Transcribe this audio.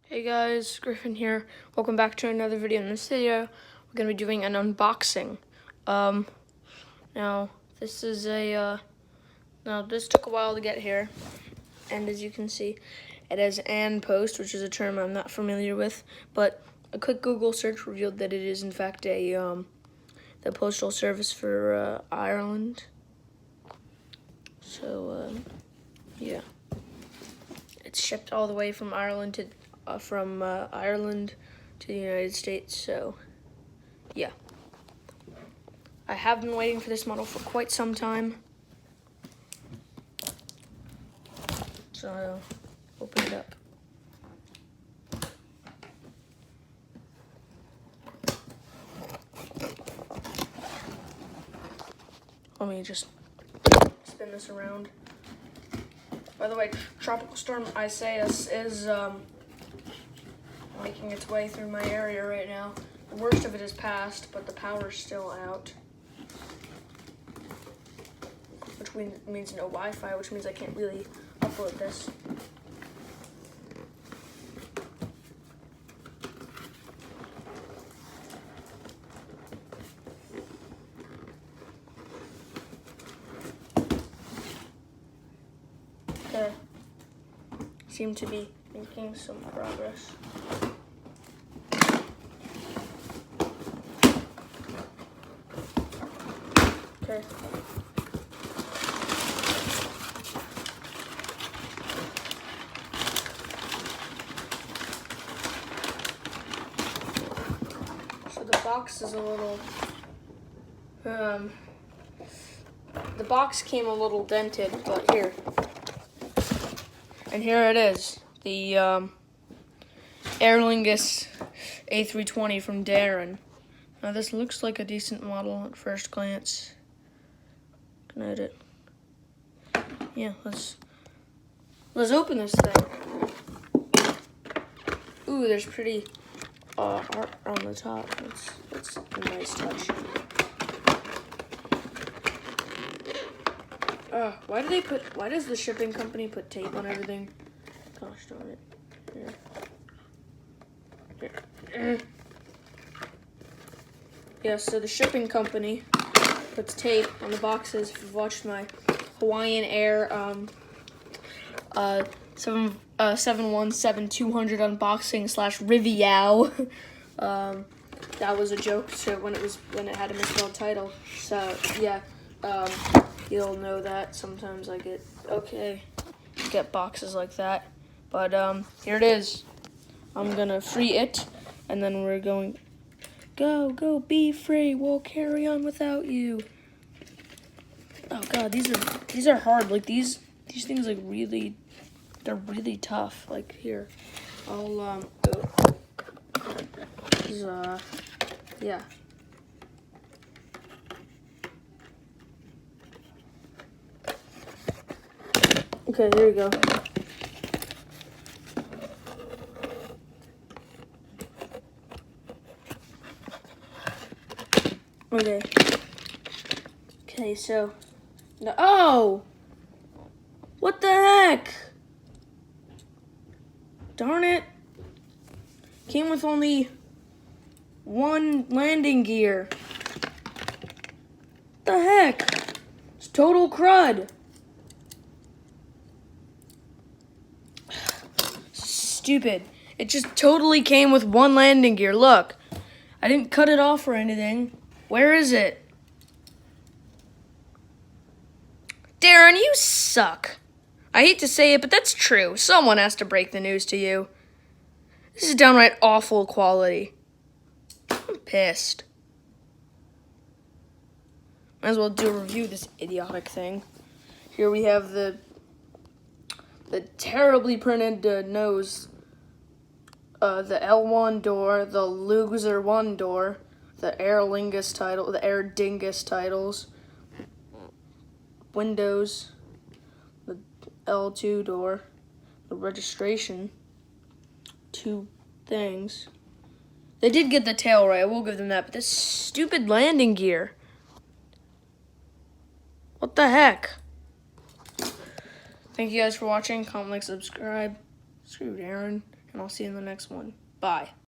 Hey guys, Griffin here. Welcome back to another video. In this video, we're going to be doing an unboxing. Now, this is this took a while to get here. And as you can see, it has an post, which is a term I'm not familiar with. But a quick Google search revealed that it is in fact the postal service for Ireland. So, yeah. It's shipped all the way from Ireland to the United States, so yeah. I have been waiting for this model for quite some time. So I'll open it up. Let me just spin this around. By the way, Tropical Storm Isaias is making its way through my area right now. The worst of it is past, but the power's still out. Which means no Wi-Fi, which means I can't really upload this. Okay. Seem to be making some progress. Okay. So the box is a little, the box came a little dented, but here. And here it is, the Aer Lingus A320 from Darren. Now this looks like a decent model at first glance. Can I edit? Yeah, let's open this thing. Ooh, there's pretty art on the top. That's a nice touch. Why does the shipping company put tape on everything? Gosh darn it. Here. Yeah, so the shipping company puts tape on the boxes. If you've watched my Hawaiian Air 717-200 unboxing / Riviao, that was a joke to when it had a misspelled title. So yeah, you'll know that sometimes I get boxes like that. But here it is. I'm gonna free it, and then we're going. Go, be free. We'll carry on without you. Oh god, these are hard. Like these things they're really tough. Like here, I'll yeah. Okay, here we go. Okay, so no. Oh! What the heck? Darn it. Came with only one landing gear. The heck? It's total crud. Stupid. It just totally came with one landing gear. Look. I didn't cut it off or anything. Where is it? Darren, you suck. I hate to say it, but that's true. Someone has to break the news to you. This is downright awful quality. I'm pissed. Might as well do a review of this idiotic thing. Here we have the terribly printed nose, the L1 door, the Loser 1 door, the Aer Lingus title, the Aer Dingus titles, windows, the L2 door, the registration, 2 things. They did get the tail right, I will give them that, but this stupid landing gear. What the heck? Thank you guys for watching. Comment, like, subscribe. Screw Darren. and I'll see you in the next one. Bye.